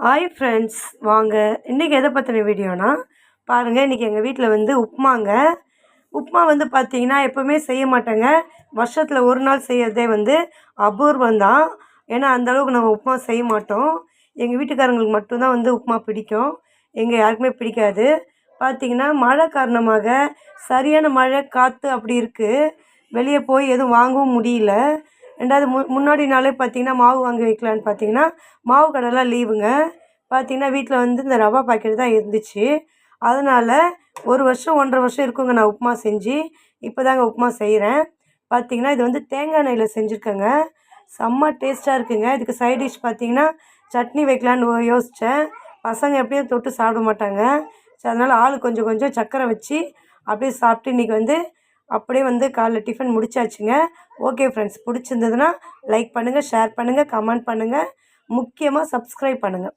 Hi friends, வாங்க இன்றைக்கி எதை பற்றின வீடியோனா பாருங்கள். இன்றைக்கி எங்கள் வீட்டில் வந்து உப்புமாங்க. உப்புமா வந்து பார்த்திங்கன்னா எப்போவுமே செய்ய மாட்டேங்க. வருஷத்தில் ஒரு நாள் செய்கிறதே வந்து அபூர்வம் தான். ஏன்னா அந்தளவுக்கு நம்ம உப்புமா செய்ய மாட்டோம். எங்கள் வீட்டுக்காரங்களுக்கு மட்டும்தான் வந்து உப்புமா பிடிக்கும், எங்கள் யாருக்குமே பிடிக்காது. பார்த்திங்கன்னா மழை காரணமாக சரியான மழை காற்று அப்படி இருக்குது. வெளியே போய் எதுவும் வாங்கவும் முடியல. ரெண்டாவது முன்னாடி நாளே பார்த்திங்கன்னா மாவு வாங்கி வைக்கலான்னு பார்த்திங்கன்னா மாவு கடைலாம் லீவுங்க. பார்த்திங்கன்னா வீட்டில் வந்து இந்த ரவா பாக்கெட் தான் இருந்துச்சு. அதனால் 1 வருஷம் 1.5 வருஷம் இருக்குங்க நான் உப்புமா செஞ்சு. இப்போ தாங்க உப்புமா செய்கிறேன். பார்த்திங்கன்னா இது வந்து தேங்காய் எண்ணெயில் செஞ்சுருக்கேங்க. செம்ம டேஸ்ட்டாக இருக்குங்க. இதுக்கு சைட் டிஷ் பார்த்திங்கன்னா சட்னி வைக்கலான்னு யோசித்தேன். பசங்க எப்படியும் தொட்டு சாப்பிட மாட்டாங்க. சரி, அதனால் ஆள் கொஞ்சம் கொஞ்சம் சர்க்கரை வச்சு அப்படியே சாப்பிட்டு இன்றைக்கி வந்து அப்படியே வந்து காலைல டிஃபன் முடிச்சாச்சுங்க. ஓகே ஃப்ரெண்ட்ஸ், பிடிச்சிருந்ததுன்னா லைக் பண்ணுங்கள், ஷேர் பண்ணுங்கள், கமெண்ட் பண்ணுங்கள், முக்கியமாக சப்ஸ்கிரைப் பண்ணுங்கள்.